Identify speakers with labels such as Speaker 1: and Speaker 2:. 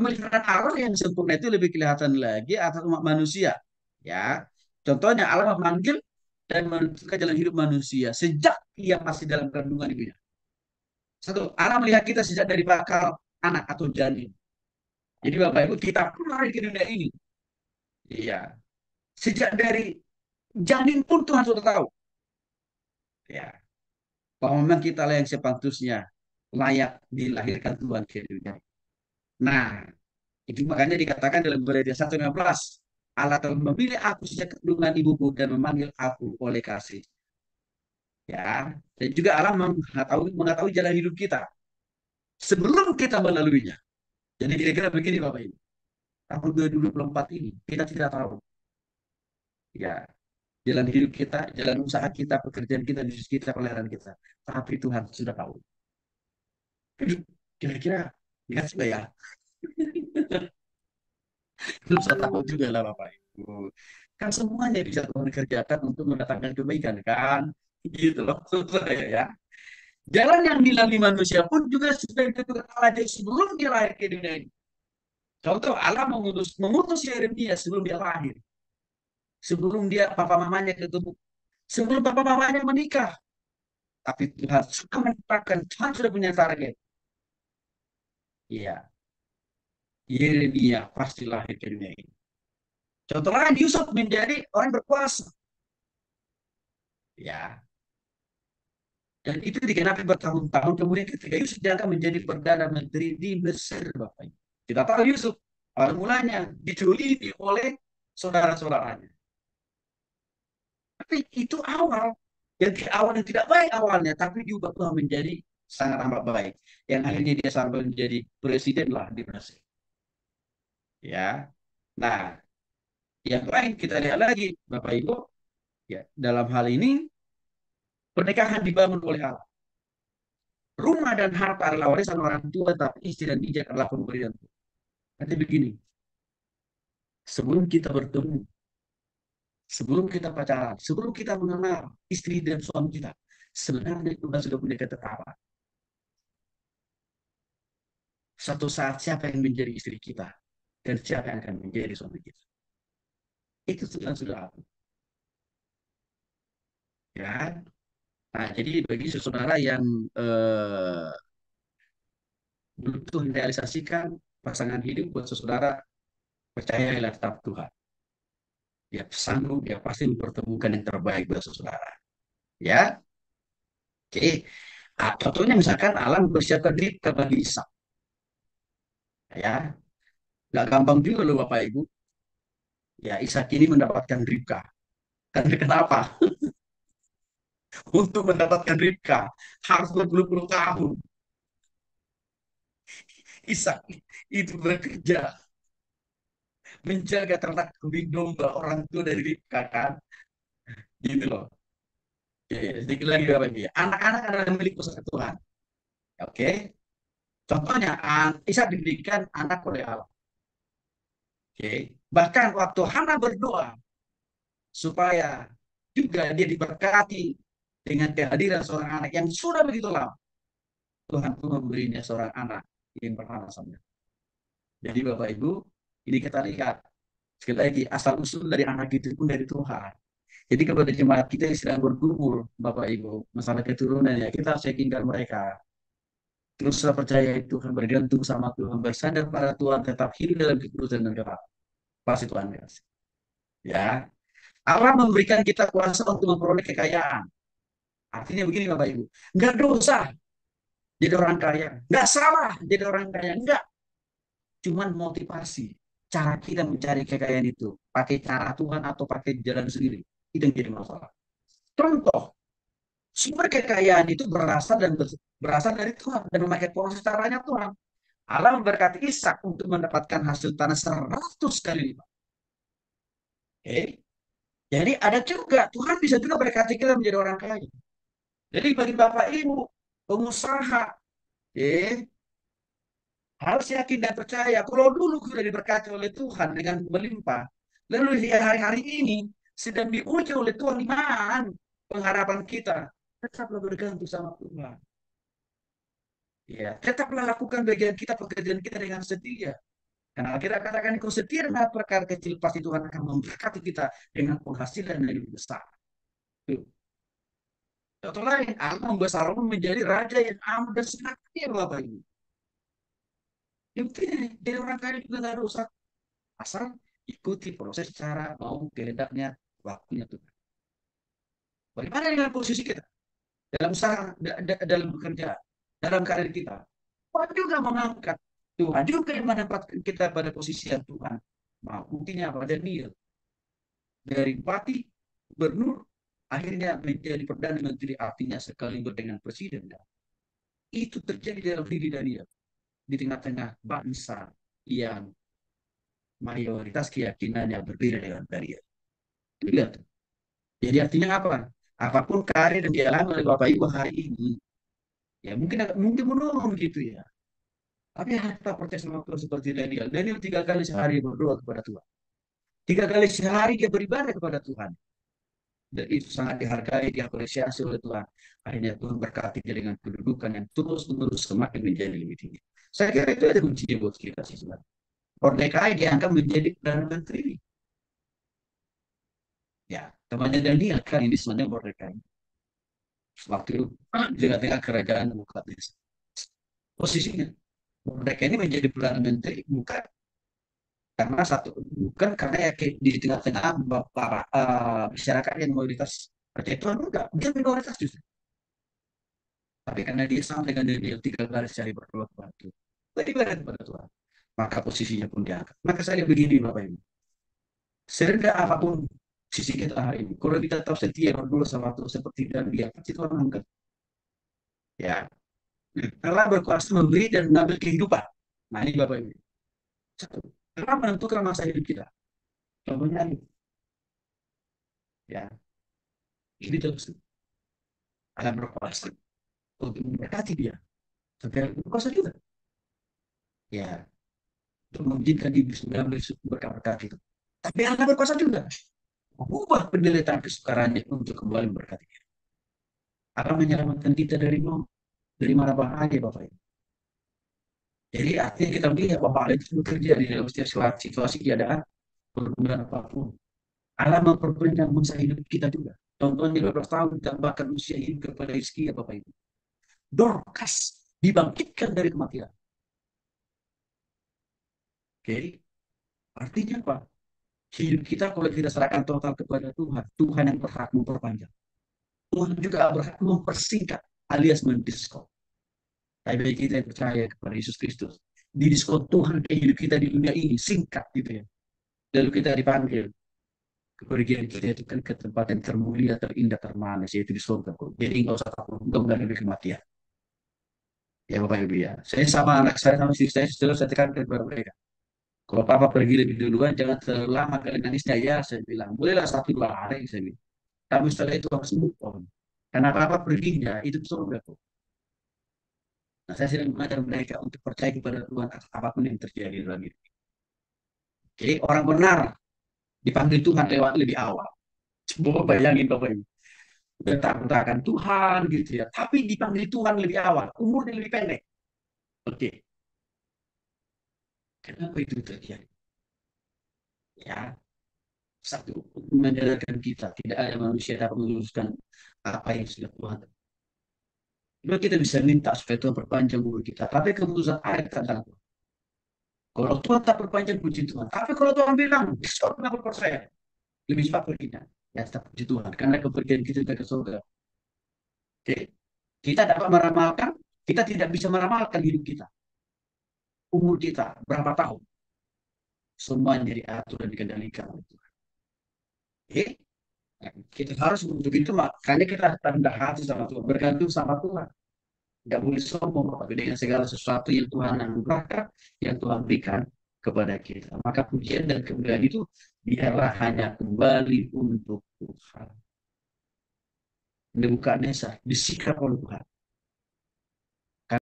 Speaker 1: Pemeliharaan Allah yang sempurna itu lebih kelihatan lagi atas umat manusia. Ya, contohnya Allah memanggil dan menentukan jalan hidup manusia sejak ia masih dalam kandungan ibunya. Satu, Allah melihat kita sejak dari bakal anak atau janin. Jadi Bapak Ibu, kita pun lahir ke dunia ini. Iya. Sejak dari janin pun Tuhan sudah tahu. Ya. Bahwa memang kita lah yang sepatutnya layak dilahirkan Tuhan ke dunia. Nah, itu makanya dikatakan dalam Ibrani 1:15, Allah telah memilih aku sejak kandungan ibuku dan memanggil aku oleh kasih. Ya, dan juga Allah mengetahui jalan hidup kita sebelum kita melaluinya. Jadi kira-kira begini Bapak Ibu, tahun 2024 ini kita tidak tahu ya jalan hidup kita, jalan usaha kita, pekerjaan kita, bisnis kita, pelayanan kita. Tapi Tuhan sudah tahu. Kira-kira lihat juga ya. Belum saya tahu juga lah Bapak Ibu. Kan semuanya bisa Tuhan kerjakan untuk mendatangkan kebaikan kan. Gitu loh. Saya ya. Jalan yang dilalui manusia pun juga sudah ditentukan Allah dari sebelum dia lahir ke dunia ini. Contoh Allah mengutus Yeremia sebelum dia lahir. Sebelum dia papa mamanya ketemu. Sebelum papa mamanya menikah. Tapi Tuhan sudah menetapkan, Tuhan sudah punya target. Iya, Yeremia pasti lahir ke dunia ini. Contoh lain, Yusuf menjadi orang berkuasa. Ya, dan itu digenapi bertahun-tahun. Kemudian ketika Yusuf diangkat menjadi Perdana Menteri di Mesir, Bapak. Kita tahu Yusuf, pada mulanya diculiti oleh saudara-saudaranya. Tapi itu awal. Awal yang tidak baik awalnya, tapi diubah Tuhan menjadi sangat amat baik. Yang akhirnya dia sampai menjadi presiden lah di Mesir. Ya, nah yang lain kita lihat lagi, Bapak Ibu, ya dalam hal ini pernikahan dibangun oleh Allah. Rumah dan harta adalah warisan orang tua, tapi istri dan bijak adalah pemberian Tuhan. Nanti begini, sebelum kita bertemu, sebelum kita pacaran, sebelum kita mengenal istri dan suami kita, sebenarnya Tuhan sudah punya ketetapan. Satu saat siapa yang menjadi istri kita dan siapa yang akan menjadi suami kita. Itu sudah ada. Ya. Nah, jadi bagi saudara yang eh, belum realisasikan pasangan hidup buat saudara, percayalah tetap Tuhan. Dia sanggup, dia pasti mempertemukan yang terbaik buat saudara. Ya, oke. Contohnya misalkan Allah mempersiapkan diri bagi Ishak. Ya, nggak gampang juga loh Bapak Ibu. Ya, Ishak ini mendapatkan Ribka. Karena kenapa? Untuk mendapatkan Ribka harus berpuluh-puluh tahun. Ishak itu bekerja menjaga ternak kambing domba orang tua dari Ribka kan. Gitu loh. Oke, sedikit lagi Bapak Ibu ya. Anak-anak adalah milik pusaka Tuhan. Oke. Contohnya, Ishak diberikan anak oleh Allah. Oke. Bahkan waktu Hana berdoa supaya juga dia diberkati dengan kehadiran seorang anak yang sudah begitu lama, Tuhan pun memberinya seorang anak yang bernama Samuel. Jadi Bapak Ibu, ini kita lihat sekali lagi asal usul dari anak itu pun dari Tuhan. Jadi kepada jemaat kita yang sedang bergumul, Bapak Ibu, masalah keturunan ya, kita harus yakinkan mereka. Teruslah percaya itu Tuhan, bergantung sama Tuhan, bersandar pada Tuhan, tetap hidup dalam kekudusan dan ketaatan. Pasti Tuhan kasih. Ya, Allah memberikan kita kuasa untuk memperoleh kekayaan. Artinya begini Bapak Ibu, nggak dosa jadi orang kaya, nggak salah jadi orang kaya, nggak. Cuman motivasi, cara kita mencari kekayaan itu, pakai cara Tuhan atau pakai jalan sendiri, itu yang jadi masalah. Contoh, sumber kekayaan itu berasal dari Tuhan dan memakai proses caranya Tuhan. Allah memberkati Ishak untuk mendapatkan hasil tanah 100 kali lipat. Okay. Jadi ada juga Tuhan bisa juga berkati kita menjadi orang kaya. Jadi bagi Bapak Ibu pengusaha, eh, harus yakin dan percaya. Kalau dulu sudah diberkati oleh Tuhan dengan melimpah, lalu di hari-hari ini sedang diuji oleh Tuhan di mana pengharapan kita. Tetaplah bergantung sama Tuhan. Ya, tetaplah lakukan bagian kita, pekerjaan kita dengan setia. Karena kita katakan kau setia dengan perkara kecil, pasti Tuhan akan memberkati kita dengan penghasilan yang lebih besar. Tuh. Contoh lain, Allah membuat Salomo menjadi raja yang amat dan sangat kaya, Bapak Ibu. Yang penting, jadi orang kaya juga nggak ada usaha. Asal ikuti proses cara mau kehendaknya, waktunya Tuhan. Bagaimana dengan posisi kita? Dalam usaha, dalam bekerja, dalam karir kita. Tuhan juga mengangkat. Tuhan juga yang menempatkan kita pada posisi yang Tuhan mau. Buktinya apa? Daniel. Dari bupati, gubernur, akhirnya menjadi Perdana Menteri, artinya sekaligus dengan presiden. Itu terjadi dalam diri Daniel. Di tengah-tengah bangsa yang mayoritas keyakinannya berbeda dengan Daniel. Lihat. Jadi artinya apa? Apapun karir yang dialami oleh Bapak Ibu hari ini, ya mungkin menurun gitu ya. Tapi harta percaya sama Tuhan seperti Daniel. Daniel 3 kali sehari berdoa kepada Tuhan. 3 kali sehari dia beribadah kepada Tuhan. Dan itu sangat dihargai, diapresiasi oleh Tuhan. Akhirnya Tuhan berkati dia dengan kedudukan yang terus-menerus semakin menjadi lebih tinggi. Saya kira itu ada kuncinya buat kita sih sebenarnya. Mordecai diangkat menjadi Perdana Menteri. Ya, temannya Daniel kan ini sebenarnya Mordecai. Waktu itu di tengah kerajaan Nebukadnezar. Posisinya Mordecai ini menjadi Perdana Menteri bukan karena ya di tengah-tengah para masyarakat yang mayoritas percaya Tuhan, enggak, dia minoritas justru. Tapi karena dia sama dengan Daniel 3 kali sehari berdoa kepada Tuhan, beribadah kepada Tuhan, maka posisinya pun diangkat. Maka saya begini Bapak Ibu, serendah apapun sisi kita hari ini, kalau kita tahu setia berdua sama Tuhan seperti Daniel, pasti Tuhan angkat. Ya, Allah berkuasa memberi dan mengambil kehidupan. Nah ini Bapak Ibu, satu, Allah menentukan masa hidup kita. Contohnya ini, ya, ini terus Allah berkuasa untuk memberkati dia. Sampai berkuasa juga. Ya, untuk mengizinkan di 19 berkat-berkat itu. Tapi Allah berkuasa juga. Mengubah penderitaan kesukarannya untuk kembali memberkati dia. Allah menyelamatkan kita dari mau, dari mana bahaya Bapak Ibu. Jadi artinya kita melihat bahwa Allah itu bekerja di dalam setiap situasi keadaan, pergumulan apapun. Allah memperpanjang masa hidup kita juga. Contohnya 12 tahun ditambahkan usia hidup kepada Rizki ya Bapak Ibu. Dorcas dibangkitkan dari kematian. Oke, artinya apa? Hidup kita kalau kita serahkan total kepada Tuhan, Tuhan yang berhak memperpanjang. Tuhan juga berhak mempersingkat alias mendiskon. Tapi bagi kita yang percaya kepada Yesus Kristus, di diskon Tuhan ke hidup kita di dunia ini singkat gitu ya. Lalu kita dipanggil kepergian kita itu kan ke tempat yang termulia, terindah, termanis, yaitu di surga. Jadi nggak usah takut, nggak menghadapi kematian. Ya Bapak Ibu ya. Saya sama anak saya sama istri saya selalu saya tekankan kepada mereka. Kalau papa pergi lebih duluan, jangan terlalu lama kalian nangisnya ya. Saya bilang, bolehlah 1 2 hari saya bilang. Tapi setelah itu harus move on. Karena papa perginya itu surga kok. Nah, saya sedang mengajar mereka untuk percaya kepada Tuhan atas apapun yang terjadi dalam hidup. Jadi orang benar dipanggil Tuhan lewat lebih awal. Coba bayangin Bapak Ibu. Bertahan Tuhan gitu ya. Tapi dipanggil Tuhan lebih awal. Umurnya lebih pendek. Oke. Kenapa itu terjadi? Ya, satu, menyadarkan kita. Tidak ada manusia dapat meluruskan apa yang sudah Tuhan. Kedua, kita bisa minta supaya Tuhan perpanjang umur kita. Tapi keputusan akhir tentang Tuhan. Kalau Tuhan tak perpanjang, puji Tuhan. Tapi kalau Tuhan bilang, diskon 50%, lebih cepat perginya. Ya, tetap puji Tuhan. Karena kepergian kita sudah ke surga. Oke. Kita dapat meramalkan, kita tidak bisa meramalkan hidup kita. Umur kita, berapa tahun. Semua jadi diatur dan dikendalikan oleh Tuhan. Oke. Nah, kita harus untuk itu, makanya kita rendah hati sama Tuhan. Bergantung sama Tuhan. Tidak boleh sombong tapi dengan segala sesuatu yang Tuhan anugerahkan, yang Tuhan berikan kepada kita. Maka pujian dan kemuliaan itu biarlah hanya kembali untuk Tuhan. Nebukadnezar disikap oleh Tuhan.